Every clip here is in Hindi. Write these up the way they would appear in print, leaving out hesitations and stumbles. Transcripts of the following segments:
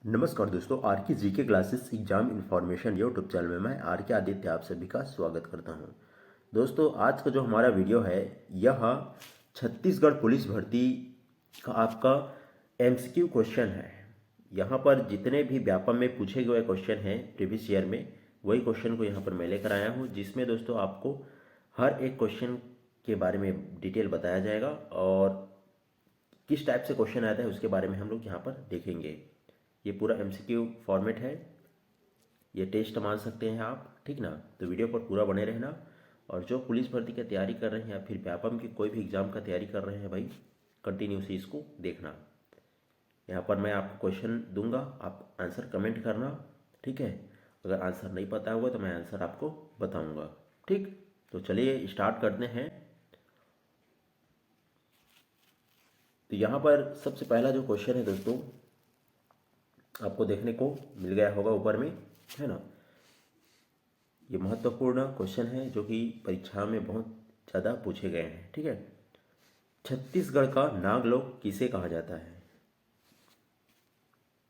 नमस्कार दोस्तों, आर के GK classes exam information YouTube channel में मैं आर के आदित्य आप सभी का स्वागत करता हूं। दोस्तों, आज का जो हमारा वीडियो है यह छत्तीसगढ़ पुलिस भर्ती का आपका एमसीक्यू क्वेश्चन है। यहाँ पर जितने भी व्यापम में पूछे गए क्वेश्चन हैं प्रीवियस ईयर में, वही क्वेश्चन को यहाँ पर मैं लेकर आया हूँ, जिसमें दोस्तों आपको हर एक क्वेश्चन के बारे में डिटेल बताया जाएगा और किस टाइप से क्वेश्चन आता है उसके बारे में हम लोग यहाँ पर देखेंगे। ये पूरा एमसीक्यू फॉर्मेट है, ये टेस्ट मान सकते हैं आप, ठीक ना। तो वीडियो पर पूरा बने रहना। और जो पुलिस भर्ती की तैयारी कर रहे हैं या फिर व्यापम की कोई भी एग्ज़ाम का तैयारी कर रहे हैं भाई, कंटिन्यूसली इसको देखना। यहाँ पर मैं आपको क्वेश्चन दूंगा, आप आंसर कमेंट करना, ठीक है। अगर आंसर नहीं पता होगा तो मैं आंसर आपको बताऊंगा, ठीक। तो चलिए स्टार्ट करते हैं। तो यहाँ पर सबसे पहला जो क्वेश्चन है दोस्तों, आपको देखने को मिल गया होगा ऊपर में, है ना। ये महत्वपूर्ण क्वेश्चन है जो कि परीक्षा में बहुत ज़्यादा पूछे गए हैं, ठीक है। छत्तीसगढ़ का नागलोक किसे कहा जाता है?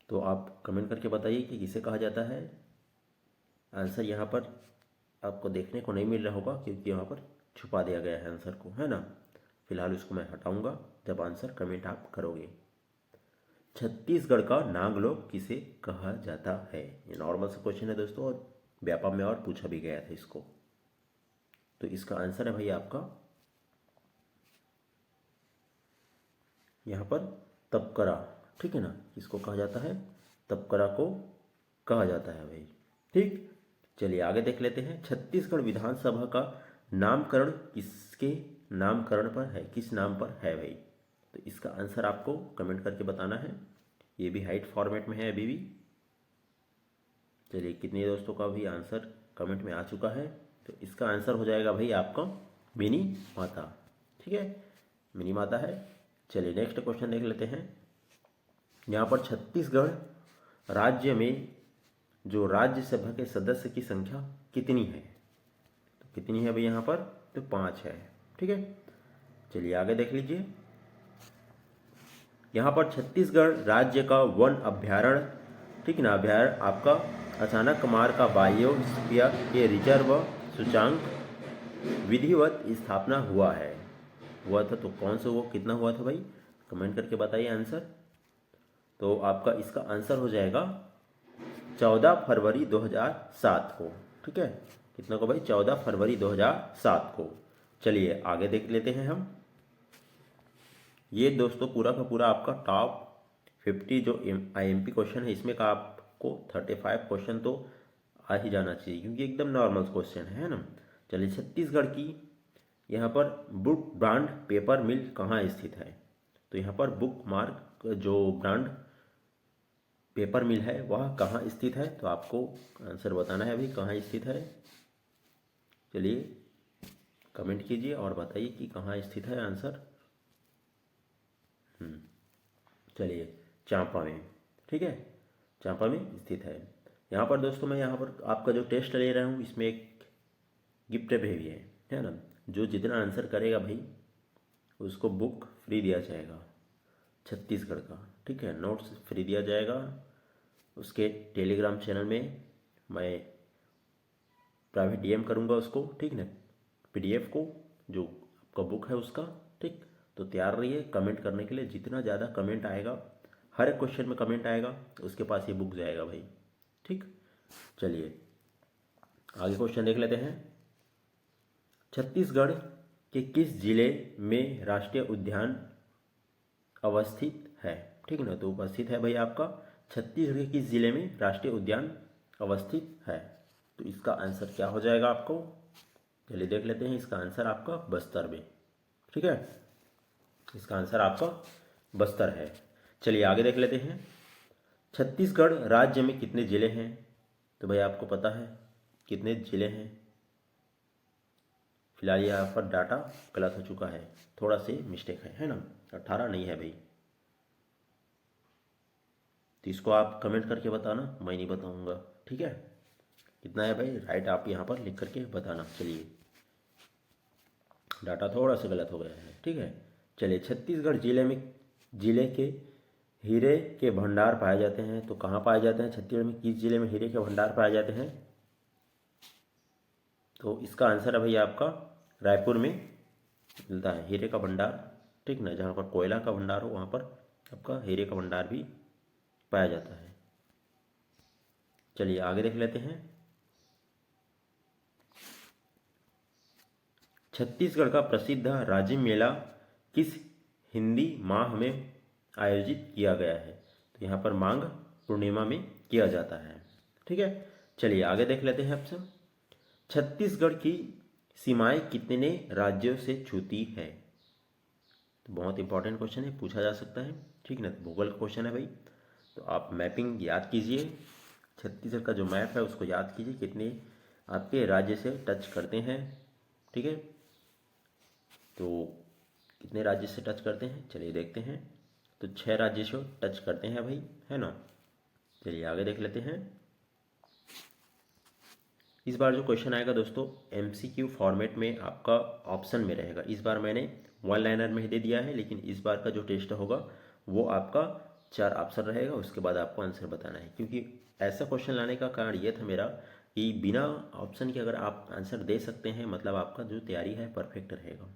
तो आप कमेंट करके बताइए कि किसे कहा जाता है। आंसर यहाँ पर आपको देखने को नहीं मिल रहा होगा क्योंकि यहाँ पर छुपा दिया गया है आंसर को, है ना। फिलहाल उसको मैं हटाऊंगा जब आंसर कमेंट आप करोगे। छत्तीसगढ़ का नागलोक किसे कहा जाता है? ये नॉर्मल सा क्वेश्चन है दोस्तों और व्यापम में और पूछा भी गया था इसको। तो इसका आंसर है भाई आपका यहाँ पर तपकरा, ठीक है ना। किसको कहा जाता है? तपकरा को कहा जाता है भाई, ठीक। चलिए आगे देख लेते हैं। छत्तीसगढ़ विधानसभा का नामकरण किसके नामकरण पर है, किस नाम पर है भाई? तो इसका आंसर आपको कमेंट करके बताना है। ये भी हाइट फॉर्मेट में है अभी भी। चलिए कितने दोस्तों का भी आंसर कमेंट में आ चुका है। तो इसका आंसर हो जाएगा भाई आपका मिनी माता, ठीक है, मिनी माता है। चलिए नेक्स्ट क्वेश्चन देख लेते हैं। यहाँ पर छत्तीसगढ़ राज्य में जो राज्यसभा के सदस्य की संख्या कितनी है? तो कितनी है भाई यहाँ पर? तो 5 है, ठीक है। चलिए आगे देख लीजिए। यहाँ पर छत्तीसगढ़ राज्य का वन अभ्यारण्य, ठीक ना, अभ्यारण्य आपका अचानक मार का बायोस्फीयर के रिजर्व सूचांक विधिवत स्थापना हुआ था। तो कौन सा वो कितना हुआ था भाई? कमेंट करके बताइए आंसर। तो आपका इसका आंसर हो जाएगा 14 फरवरी 2007 को, ठीक है। कितना को भाई? 14 फरवरी 2007 को। चलिए आगे देख लेते हैं हम। ये दोस्तों पूरा का पूरा आपका टॉप 50 जो IMP क्वेश्चन है, इसमें का आपको 35 क्वेश्चन तो आ ही जाना चाहिए क्योंकि एकदम नॉर्मल क्वेश्चन है ना। चलिए छत्तीसगढ़ की यहाँ पर बुक ब्रांड पेपर मिल कहाँ स्थित है? तो यहाँ पर बुक मार्क जो ब्रांड पेपर मिल है वह कहाँ स्थित है? तो आपको आंसर बताना है अभी कहाँ स्थित है। चलिए कमेंट कीजिए और बताइए कि कहाँ स्थित है आंसर। चलिए चांपा में, ठीक है, चांपा में स्थित है। यहाँ पर दोस्तों मैं यहाँ पर आपका जो टेस्ट ले रहा हूँ इसमें एक गिफ्ट भी है ना। जो जितना आंसर करेगा भाई उसको बुक फ्री दिया जाएगा छत्तीसगढ़ का, ठीक है। नोट्स फ्री दिया जाएगा। उसके टेलीग्राम चैनल में मैं प्राइवेट DM करूँगा उसको, ठीक ना, PDF को जो आपका बुक है उसका, ठीक। तो तैयार रहिए कमेंट करने के लिए। जितना ज़्यादा कमेंट आएगा, हर एक क्वेश्चन में कमेंट आएगा, उसके पास ये बुक जाएगा भाई, ठीक। चलिए आगे क्वेश्चन देख लेते हैं। छत्तीसगढ़ के किस जिले में राष्ट्रीय उद्यान अवस्थित है? ठीक ना। तो उपस्थित है भाई आपका छत्तीसगढ़ के किस जिले में राष्ट्रीय उद्यान अवस्थित है? तो इसका आंसर क्या हो जाएगा आपको? चलिए देख लेते हैं। इसका आंसर आपका बस्तर में, ठीक है। इसका आंसर आपका बस्तर है। चलिए आगे देख लेते हैं। छत्तीसगढ़ राज्य में कितने जिले हैं? तो भाई आपको पता है कितने जिले हैं। फिलहाल यहाँ पर डाटा गलत हो चुका है, थोड़ा से मिस्टेक है ना। 18 नहीं है भाई। तो इसको आप कमेंट करके बताना, मैं नहीं बताऊंगा, ठीक है। कितना है भाई? राइट आप यहाँ पर लिख करके बताना। चलिए डाटा थोड़ा सा गलत हो गया है, ठीक है। चलिए छत्तीसगढ़ जिले के हीरे के भंडार पाए जाते हैं, तो कहाँ पाए जाते हैं? छत्तीसगढ़ में किस जिले में हीरे के भंडार पाए जाते हैं? तो इसका आंसर है भैया आपका रायपुर में मिलता है हीरे का भंडार, ठीक ना। जहाँ पर कोयला का भंडार हो वहाँ पर आपका हीरे का भंडार भी पाया जाता है। चलिए आगे देख लेते हैं। छत्तीसगढ़ का प्रसिद्ध राज्य मेला किस हिंदी माह में आयोजित किया गया है? तो यहाँ पर माघ पूर्णिमा में किया जाता है, ठीक है। चलिए आगे देख लेते हैं आपसे। छत्तीसगढ़ की सीमाएं कितने राज्यों से छूती है? तो बहुत इंपॉर्टेंट क्वेश्चन है, पूछा जा सकता है, ठीक ना। तो भूगोल का क्वेश्चन है भाई, तो आप मैपिंग याद कीजिए। छत्तीसगढ़ का जो मैप है उसको याद कीजिए, कितने आपके राज्य से टच करते हैं, ठीक है। तो कितने राज्य से टच करते हैं चलिए देखते हैं। तो 6 राज्य से टच करते हैं भाई, है ना। चलिए आगे देख लेते हैं। इस बार जो क्वेश्चन आएगा दोस्तों MCQ फॉर्मेट में आपका ऑप्शन में रहेगा। इस बार मैंने वन लाइनर में ही दे दिया है, लेकिन इस बार का जो टेस्ट होगा वो आपका 4 ऑप्शन रहेगा, उसके बाद आपको आंसर बताना है। क्योंकि ऐसा क्वेश्चन लाने का कारण ये था मेरा कि बिना ऑप्शन के अगर आप आंसर दे सकते हैं मतलब आपका जो तैयारी है परफेक्ट रहेगा,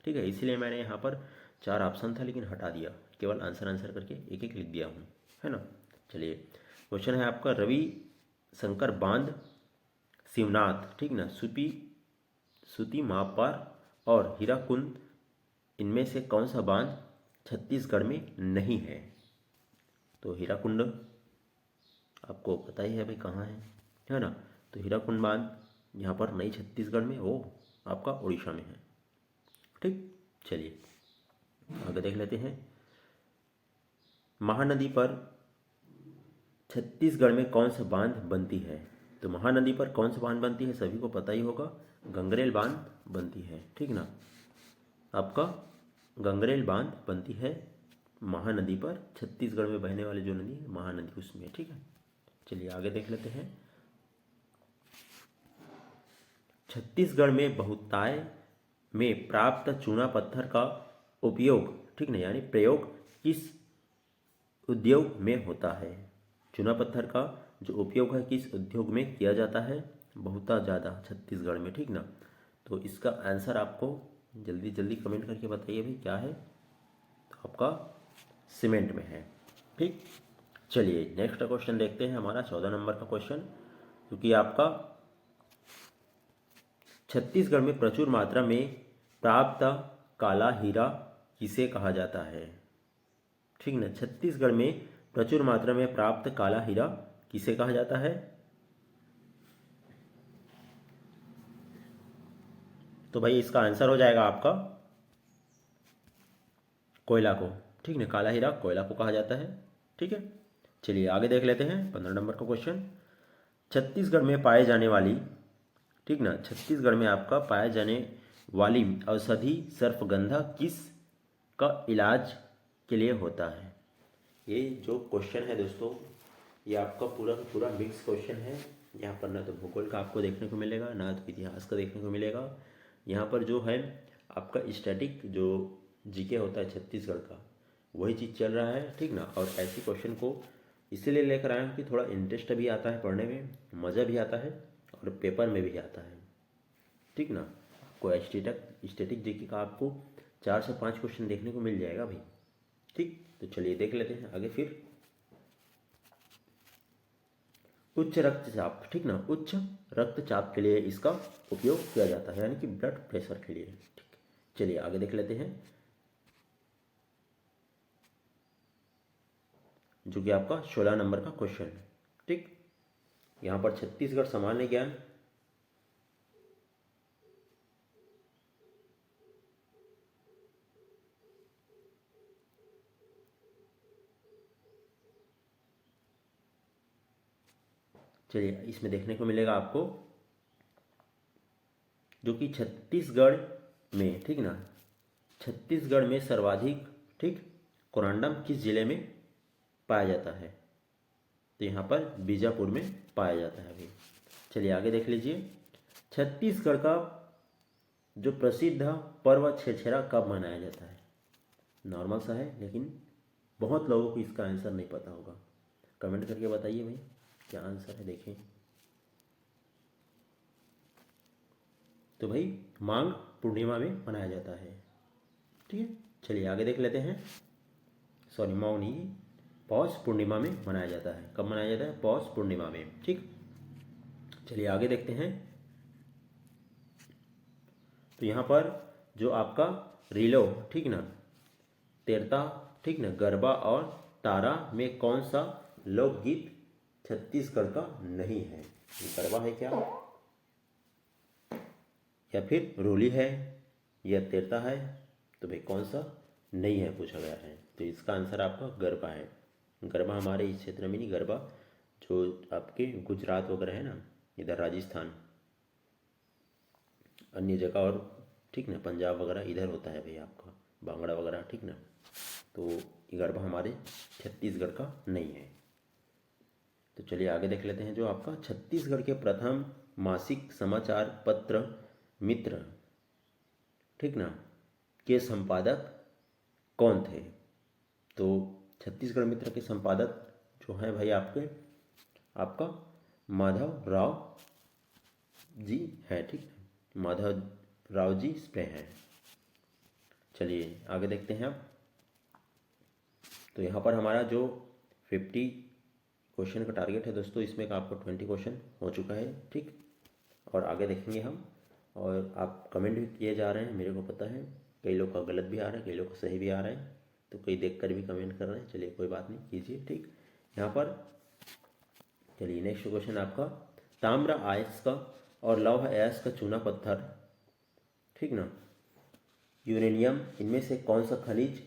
ठीक है। इसलिए मैंने यहाँ पर 4 ऑप्शन था लेकिन हटा दिया, केवल आंसर करके एक एक लिख दिया हूँ, है ना। चलिए क्वेश्चन है आपका रवि शंकर बांध, शिवनाथ, ठीक ना, सुती मापार और हीराकुंड, इनमें से कौन सा बांध छत्तीसगढ़ में नहीं है? तो हीराकुंड आपको पता ही है भाई कहाँ है ना। तो हीराकुंड बांध यहाँ पर नहीं छत्तीसगढ़ में, वो आपका उड़ीसा में है, ठीक। चलिए आगे देख लेते हैं। महानदी पर छत्तीसगढ़ में कौन सा बांध बनती है? तो महानदी पर कौन सा बांध बनती है सभी को पता ही होगा, गंगरेल बांध बनती है, ठीक ना। आपका गंगरेल बांध बनती है महानदी पर, छत्तीसगढ़ में बहने वाली जो नदी है महानदी उसमें, ठीक है। चलिए आगे देख लेते हैं। छत्तीसगढ़ में बहुताय में प्राप्त चूना पत्थर का उपयोग, ठीक ना, यानी प्रयोग किस उद्योग में होता है? चूना पत्थर का जो उपयोग है किस उद्योग में किया जाता है? बहुत ज़्यादा छत्तीसगढ़ में, ठीक ना। तो इसका आंसर आपको जल्दी जल्दी कमेंट करके बताइए भाई क्या है। तो आपका सीमेंट में है, ठीक। चलिए नेक्स्ट क्वेश्चन देखते हैं, हमारा 14 नंबर का क्वेश्चन, क्योंकि आपका छत्तीसगढ़ में प्रचुर मात्रा में प्राप्त काला हीरा किसे कहा जाता है? ठीक ना, छत्तीसगढ़ में प्रचुर मात्रा में प्राप्त काला हीरा किसे कहा जाता है? तो भाई इसका आंसर हो जाएगा आपका कोयला को, ठीक ना। काला हीरा कोयला को कहा जाता है, ठीक है। चलिए आगे देख लेते हैं 15 नंबर का क्वेश्चन। छत्तीसगढ़ में पाए जाने वाली, ठीक ना, छत्तीसगढ़ में आपका पाए जाने वाली औषधि सर्पगंधा किस का इलाज के लिए होता है? ये जो क्वेश्चन है दोस्तों ये आपका पूरा का पूरा मिक्स क्वेश्चन है। यहाँ पर ना तो भूगोल का आपको देखने को मिलेगा ना तो इतिहास का देखने को मिलेगा। यहाँ पर जो है आपका स्टैटिक जो जीके होता है छत्तीसगढ़ का वही चीज़ चल रहा है, ठीक ना। और ऐसी क्वेश्चन को इसीलिए लेकर आया हूँ कि थोड़ा इंटरेस्ट भी आता है पढ़ने में, मज़ा भी आता है और पेपर में भी आता है, ठीक ना। आपको स्टैटिक जीके का आपको 4 से 5 क्वेश्चन देखने को मिल जाएगा भाई, ठीक। तो चलिए देख लेते हैं आगे फिर। उच्च रक्तचाप, ठीक ना, उच्च रक्तचाप के लिए इसका उपयोग किया जाता है, यानी कि ब्लड प्रेशर के लिए, ठीक। चलिए आगे देख लेते हैं, जो कि आपका 16 नंबर का क्वेश्चन है, ठीक। यहाँ पर छत्तीसगढ़ सामान्य ज्ञान, चलिए इसमें देखने को मिलेगा आपको जो कि छत्तीसगढ़ में, ठीक ना, छत्तीसगढ़ में सर्वाधिक, ठीक, कोरांडम किस जिले में पाया जाता है? तो यहाँ पर बीजापुर में पाया जाता है अभी। चलिए आगे देख लीजिए। छत्तीसगढ़ का जो प्रसिद्ध पर्व छेरछेरा कब मनाया जाता है? नॉर्मल सा है लेकिन बहुत लोगों को इसका आंसर नहीं पता होगा। कमेंट करके बताइए भाई क्या आंसर है। देखें तो भाई माघ पूर्णिमा में मनाया जाता है। ठीक है, चलिए आगे देख लेते हैं। सॉरी, माघ नहीं, पौष पूर्णिमा में मनाया जाता है। कब मनाया जाता है? पौष पूर्णिमा में। ठीक, चलिए आगे देखते हैं। तो यहाँ पर जो आपका रीलो, ठीक ना, तेरता, ठीक ना, गरबा और तारा में कौन सा लोकगीत छत्तीसगढ़ का नहीं है? ये गरबा है क्या, या फिर रोली है, या तेरता है? तो भाई कौन सा नहीं है पूछा गया है। तो इसका आंसर आपका गरबा है। गरबा हमारे इस क्षेत्र में नहीं, गरबा जो आपके गुजरात वगैरह है ना, इधर राजस्थान, अन्य जगह और, ठीक ना, पंजाब वगैरह इधर होता है भाई आपका भांगड़ा वगैरह, ठीक ना। तो ये गरबा हमारे छत्तीसगढ़ का नहीं है। तो चलिए आगे देख लेते हैं। जो आपका छत्तीसगढ़ के प्रथम मासिक समाचार पत्र मित्र, ठीक ना, के संपादक कौन थे? तो छत्तीसगढ़ मित्र के संपादक जो हैं भाई आपका माधव राव जी है। ठीक है, माधव राव जी स्प्रे हैं। चलिए आगे देखते हैं अब। तो यहाँ पर हमारा जो 50 क्वेश्चन का टारगेट है दोस्तों, इसमें का आपको 20 क्वेश्चन हो चुका है। ठीक, और आगे देखेंगे हम। और आप कमेंट भी किए जा रहे हैं, मेरे को पता है कई लोग का गलत भी आ रहा है, कई लोग का सही भी आ रहा है, तो कई देख कर भी कमेंट कर रहे हैं। चलिए कोई बात नहीं, कीजिए। ठीक, यहाँ पर चलिए नेक्स्ट क्वेश्चन आपका, ताम्र अयस्क और लौह अयस्क चूना पत्थर, ठीक ना, यूरेनियम, इनमें से कौन सा खनिज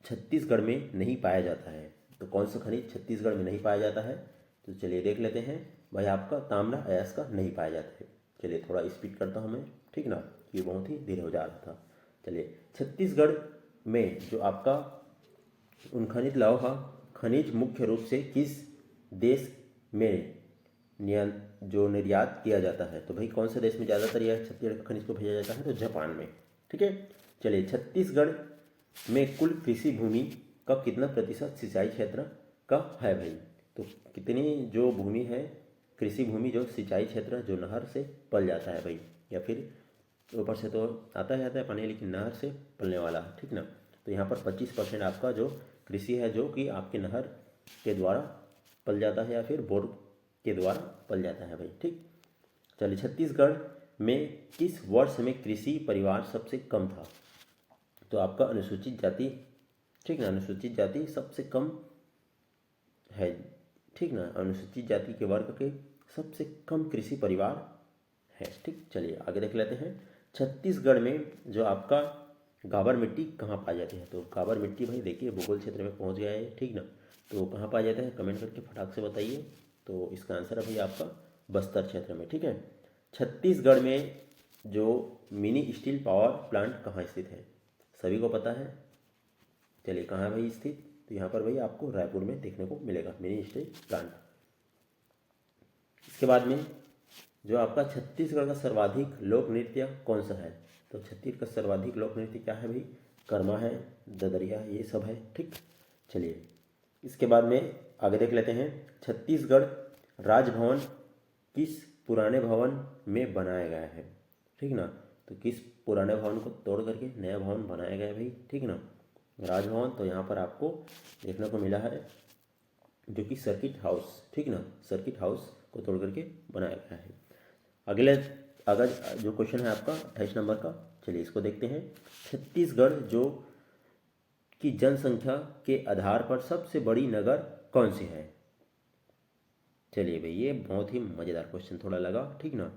छत्तीसगढ़ में नहीं पाया जाता है? तो कौन सा खनिज छत्तीसगढ़ में नहीं पाया जाता है? तो चलिए देख लेते हैं। भाई आपका ताम्र अयस्क नहीं पाया जाता है। चलिए थोड़ा स्पीड करता हूँ मैं, ठीक ना, ये बहुत ही धीरे हो जा रहा था। चलिए छत्तीसगढ़ में जो आपका उन खनिज लौह खनिज मुख्य रूप से किस देश में जो निर्यात किया जाता है? तो भाई कौन से देश में ज़्यादातर यह छत्तीसगढ़ खनिज को भेजा जाता है? तो जापान में। ठीक है, चलिए छत्तीसगढ़ में कुल कृषि भूमि का कितना प्रतिशत सिंचाई क्षेत्र का है भाई? तो कितनी जो भूमि है कृषि भूमि जो सिंचाई क्षेत्र जो नहर से पल जाता है भाई, या फिर ऊपर से तो आता जाता है पानी, लेकिन नहर से पलने वाला, ठीक ना। तो यहाँ पर 25% आपका जो कृषि है जो कि आपके नहर के द्वारा पल जाता है या फिर बोर के द्वारा पल जाता है भाई। ठीक, चलिए छत्तीसगढ़ में किस वर्ष में कृषि परिवार सबसे कम था? तो आपका अनुसूचित जाति, ठीक ना, अनुसूचित जाति सबसे कम है, ठीक ना, अनुसूचित जाति के वर्ग के सबसे कम कृषि परिवार है। ठीक, चलिए आगे देख लेते हैं। छत्तीसगढ़ में जो आपका गाबर मिट्टी कहाँ पाई जाती है? तो गाबर मिट्टी भाई देखिए भूगोल क्षेत्र में पहुँच गया है, ठीक ना। तो कहाँ पाया जाता है कमेंट करके फटाक से बताइए। तो इसका आंसर है भाई आपका बस्तर क्षेत्र में। ठीक है, छत्तीसगढ़ में जो मिनी स्टील पावर प्लांट कहाँ स्थित है? सभी को पता है। चलिए कहाँ है भाई स्थित? तो यहाँ पर भाई आपको रायपुर में देखने को मिलेगा मिनी स्टील प्लांट। इसके बाद में जो आपका छत्तीसगढ़ का सर्वाधिक लोक नृत्य कौन सा है? तो छत्तीसगढ़ का सर्वाधिक लोक नृत्य क्या है भाई? कर्मा है, ददरिया, ये सब है। ठीक, चलिए इसके बाद में आगे देख लेते हैं। छत्तीसगढ़ राजभवन किस पुराने भवन में बनाया गया है? ठीक ना, तो किस पुराने भवन को तोड़ करके नया भवन बनाया गया है भाई, ठीक ना, राजभवन। तो यहाँ पर आपको देखने को मिला है जो कि सर्किट हाउस, ठीक ना, सर्किट हाउस को तोड़ करके बनाया गया है। अगर जो क्वेश्चन है आपका 28 नंबर का, चलिए इसको देखते हैं। छत्तीसगढ़ जो की जनसंख्या के आधार पर सबसे बड़ी नगर कौन सी है? चलिए भाई ये बहुत ही मज़ेदार क्वेश्चन थोड़ा लगा, ठीक ना।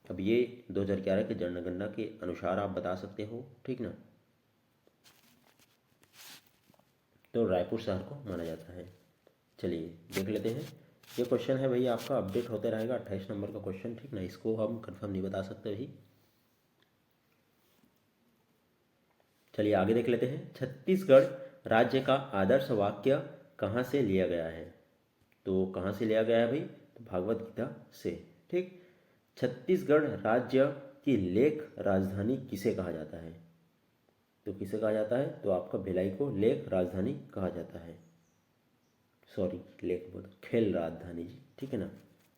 अब ये 2011 के जनगणना के अनुसार आप बता सकते हो, ठीक ना। तो रायपुर शहर को माना जाता है। चलिए देख लेते हैं। ये क्वेश्चन है भाई आपका अपडेट होते रहेगा, 28 नंबर का क्वेश्चन, ठीक ना, इसको हम कंफर्म नहीं बता सकते भाई। चलिए आगे देख लेते हैं। छत्तीसगढ़ राज्य का आदर्श वाक्य कहाँ से लिया गया है? तो कहाँ से लिया गया है भाई? तो भागवत गीता से। ठीक, छत्तीसगढ़ राज्य की लेख राजधानी किसे कहा जाता है? तो किसे कहा जाता है, तो आपका भिलाई को लेक राजधानी कहा जाता है। सॉरी, लेक बोल, खेल राजधानी जी, ठीक है ना।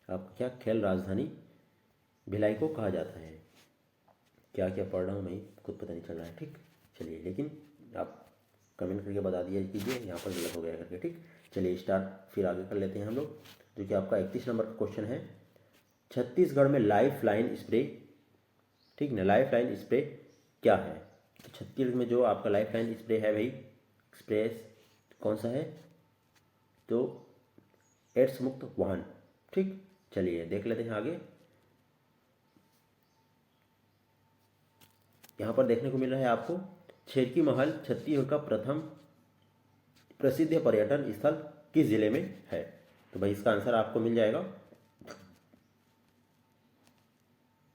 आपका क्या, खेल राजधानी भिलाई को कहा जाता है। क्या क्या पढ़ रहा हूँ मैं खुद पता नहीं चल रहा है, ठीक। चलिए, लेकिन आप कमेंट करके बता दिया कीजिए यहाँ पर गलत हो गया करके, ठीक। चलिए स्टार्ट फिर आगे कर लेते हैं हम लोग, जो कि आपका 31 नंबर का क्वेश्चन है। छत्तीसगढ़ में लाइफ लाइन स्प्रे, ठीक ना, लाइफ लाइन स्प्रे क्या है। तो छत्तीसगढ़ में जो आपका लाइफ लाइन स्प्रे है भाई, एक्सप्रेस कौन सा है, तो एड्स मुक्त वाहन, ठीक। चलिए देख लेते हैं आगे। यहाँ पर देखने को मिल रहा है आपको, छेरकी महल छत्तीसगढ़ का प्रथम प्रसिद्ध पर्यटन स्थल किस जिले में है। तो भाई इसका आंसर आपको मिल जाएगा,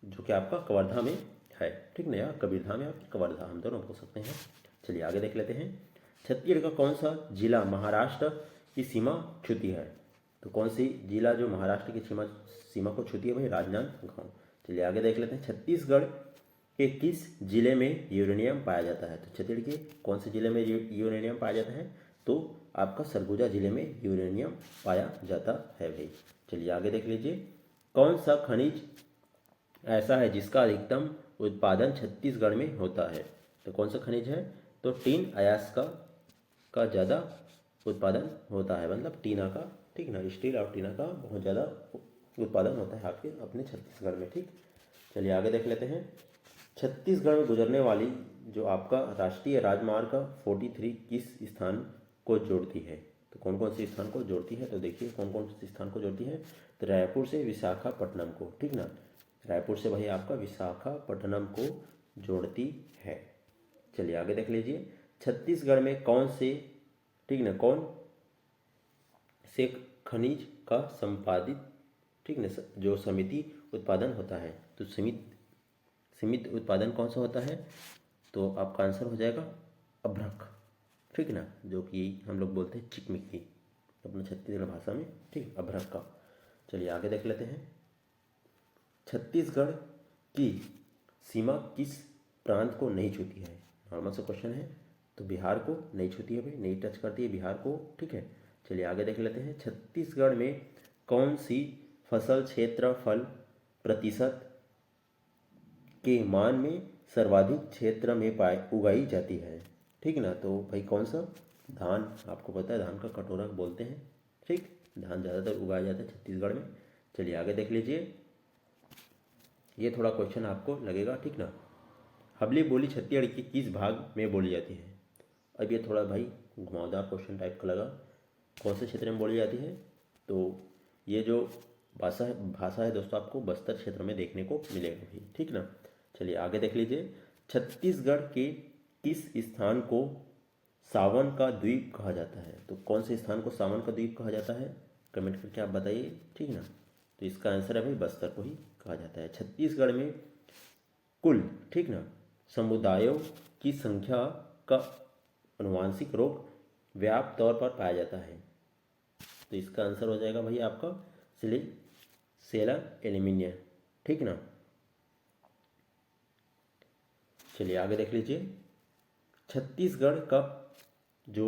जो कि आपका कवर्धा में है, ठीक ना, या कबीरधाम या कवर्धा, हम दोनों बोल सकते हैं। चलिए आगे देख लेते हैं। छत्तीसगढ़ का कौन सा जिला महाराष्ट्र की सीमा छूती है। तो कौन सी जिला जो महाराष्ट्र की सीमा सीमा को छूती है भाई, राजनांदगांव। चलिए आगे देख लेते हैं। छत्तीसगढ़ के किस जिले में यूरेनियम पाया जाता है। तो छत्तीसगढ़ के कौन से जिले में यूरेनियम पाया जाता है, तो आपका सरगुजा जिले में यूरेनियम पाया जाता है भाई। चलिए आगे देख लीजिए। कौन सा खनिज ऐसा है जिसका अधिकतम उत्पादन छत्तीसगढ़ में होता है। तो कौन सा खनिज है, तो टीन अयस्क का ज़्यादा उत्पादन होता है, मतलब टीना का, ठीक ना, स्टील और टीना का बहुत ज़्यादा उत्पादन होता है आपके अपने छत्तीसगढ़ में, ठीक। चलिए आगे देख लेते हैं। छत्तीसगढ़ में गुजरने वाली जो आपका राष्ट्रीय राजमार्ग 43 किस स्थान को जोड़ती है। तो कौन कौन से स्थान को जोड़ती है, तो देखिए कौन कौन से स्थान को जोड़ती है। तो रायपुर से विशाखापट्टनम को, ठीक ना, रायपुर से भाई आपका विशाखापट्टनम को जोड़ती है। चलिए आगे देख लीजिए। छत्तीसगढ़ में कौन से, ठीक ना, कौन से खनिज का संपादित, ठीक ना, जो समिति उत्पादन होता है। तो सीमित उत्पादन कौन सा होता है, तो आपका आंसर हो जाएगा अभ्रक, ठीक ना, जो कि हम लोग बोलते हैं चिकमिकी अपने छत्तीसगढ़ भाषा में, ठीक, अभ्रक का। चलिए आगे देख लेते हैं। छत्तीसगढ़ की सीमा किस प्रांत को नहीं छूती है। नॉर्मल सा क्वेश्चन है, तो बिहार को नहीं छूती है भाई, नहीं टच करती है बिहार को, ठीक है। चलिए आगे देख लेते हैं। छत्तीसगढ़ में कौन सी फसल क्षेत्रफल प्रतिशत के मान में सर्वाधिक क्षेत्र में उगाई जाती है, ठीक ना। तो भाई कौन सा, धान, आपको पता है धान का कटोरा बोलते हैं, ठीक, धान ज़्यादातर उगाया जाता है छत्तीसगढ़ में। चलिए आगे देख लीजिए। ये थोड़ा क्वेश्चन आपको लगेगा, ठीक ना। हबली बोली छत्तीसगढ़ के किस भाग में बोली जाती है। अब ये थोड़ा भाई घुमावदार क्वेश्चन टाइप का लगा, कौन से क्षेत्र में बोली जाती है। तो ये जो भाषा है दोस्तों, आपको बस्तर क्षेत्र में देखने को मिलेगा भाई, ठीक ना। चलिए आगे देख लीजिए। छत्तीसगढ़ के किस स्थान को सावन का द्वीप कहा जाता है। तो कौन से स्थान को सावन का द्वीप कहा जाता है, कमेंट करके आप बताइए, ठीक ना। तो इसका आंसर है भाई बस्तर को ही कहा जाता है। छत्तीसगढ़ में कुल, ठीक ना, समुदायों की संख्या का अनुवांशिक रोग व्यापक तौर पर पाया जाता है। तो इसका आंसर हो जाएगा भाई आपका सेलर एलिमिनिया, ठीक ना। चलिए आगे देख लीजिए। छत्तीसगढ़ का जो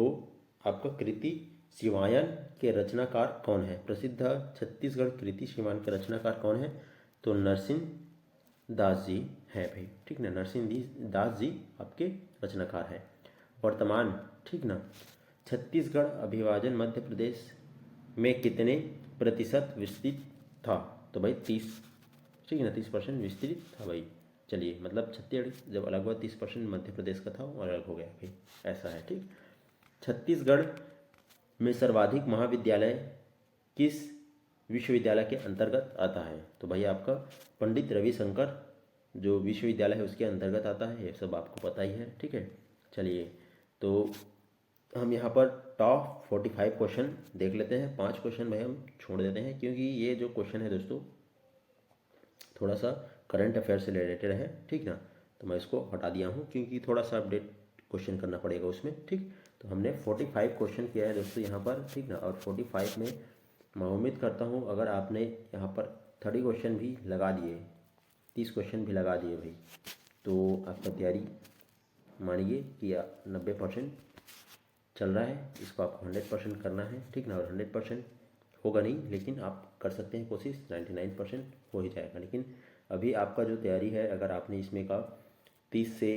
आपका कृति शिवायन के रचनाकार कौन है। प्रसिद्ध छत्तीसगढ़ कृति शिवायन के रचनाकार कौन है, तो नरसिंह दास जी है भाई, ठीक ना, नरसिंह दास जी आपके रचनाकार है। वर्तमान, ठीक ना, छत्तीसगढ़ अभिवाजन मध्य प्रदेश में कितने प्रतिशत विस्तृत था। तो भाई 30, ठीक है ना, 30% विस्तृत था भाई। चलिए, मतलब छत्तीसगढ़ जब अलग हुआ 30% मध्य प्रदेश का था और अलग हो गया भाई, ऐसा है, ठीक। छत्तीसगढ़ में सर्वाधिक महाविद्यालय किस विश्वविद्यालय के अंतर्गत आता है। तो भाई आपका पंडित रविशंकर जो विश्वविद्यालय है उसके अंतर्गत आता है, ये सब आपको पता ही है, ठीक है। चलिए, तो हम यहाँ पर टॉप 45 क्वेश्चन देख लेते हैं। 5 क्वेश्चन भाई हम छोड़ देते हैं, क्योंकि ये जो क्वेश्चन है दोस्तों थोड़ा सा करंट अफेयर से रिलेटेड है, ठीक ना। तो मैं इसको हटा दिया हूँ, क्योंकि थोड़ा सा अपडेट क्वेश्चन करना पड़ेगा उसमें, ठीक। तो हमने 45 क्वेश्चन किया है दोस्तों यहाँ पर, ठीक ना। और 45 में मैं उम्मीद करता हूँ अगर आपने यहाँ पर 30 क्वेश्चन भी लगा दिए, 30 क्वेश्चन भी लगा दिए भाई, तो आपका तैयारी मानिए कि 90% चल रहा है, इसको आपको 100% करना है, ठीक ना। और 100% होगा नहीं, लेकिन आप कर सकते हैं कोशिश, 99% हो ही जाएगा। लेकिन अभी आपका जो तैयारी है, अगर आपने इसमें का 30 से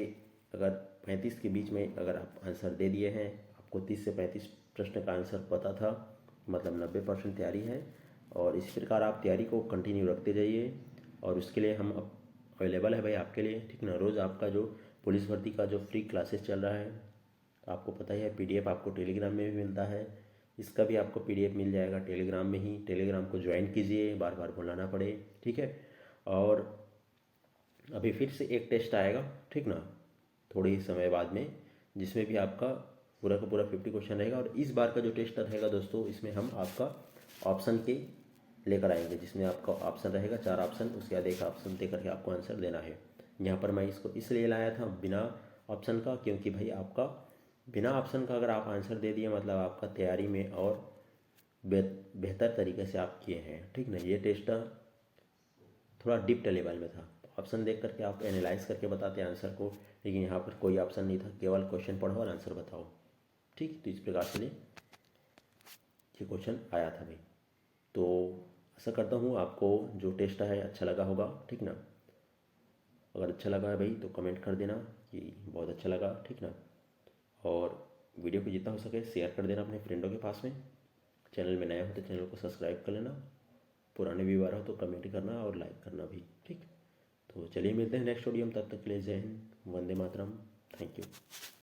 अगर 35 के बीच में अगर आप आंसर दे दिए हैं, आपको 30 से 35 प्रश्न का आंसर पता था, मतलब 90% तैयारी है। और इसी प्रकार आप तैयारी को कंटिन्यू रखते जाइए, और उसके लिए हम अवेलेबल है भाई आपके लिए, ठीक ना। रोज़ आपका जो पुलिस भर्ती का जो फ्री क्लासेस चल रहा है, आपको पता ही है, पीडीएफ आपको टेलीग्राम में भी मिलता है, इसका भी आपको पीडीएफ मिल जाएगा टेलीग्राम में ही। टेलीग्राम को ज्वाइन कीजिए, बार बार बुलाना पड़े, ठीक है। और अभी फिर से एक टेस्ट आएगा, ठीक ना, थोड़े ही समय बाद में, जिसमें भी आपका पूरा का पूरा 50 क्वेश्चन रहेगा। और इस बार का जो टेस्ट रहेगा दोस्तों, इसमें हम आपका ऑप्शन के लेकर आएंगे, जिसमें आपका ऑप्शन रहेगा 4 ऑप्शन, उसके बाद एक ऑप्शन दे करके आपको आंसर देना है। यहाँ पर मैं इसको इसलिए लाया था बिना ऑप्शन का, क्योंकि भाई आपका बिना ऑप्शन का अगर आप आंसर दे दिए, मतलब आपका तैयारी में और बेहतर तरीके से आप किए हैं, ठीक ना। ये टेस्ट थोड़ा डिप्ट लेवल में था, ऑप्शन देख करके आप एनालाइज करके बताते आंसर को, लेकिन यहाँ पर कोई ऑप्शन नहीं था, केवल क्वेश्चन पढ़ो और आंसर बताओ, ठीक। तो इस प्रकार से ये क्वेश्चन आया था भाई। तो आशा करता हूँ आपको जो टेस्ट है अच्छा लगा होगा, ठीक ना। अगर अच्छा लगा है भाई तो कमेंट कर देना कि बहुत अच्छा लगा, ठीक ना। और वीडियो को जितना हो सके शेयर कर देना अपने फ्रेंडों के पास में। चैनल में नया हो तो चैनल को सब्सक्राइब कर लेना, पुराने व्यूअर हो तो कमेंट करना और लाइक करना भी, ठीक। तो चलिए मिलते हैं नेक्स्ट वीडियो में, तब तक के लिए जय हिंद, वंदे मातरम, थैंक यू।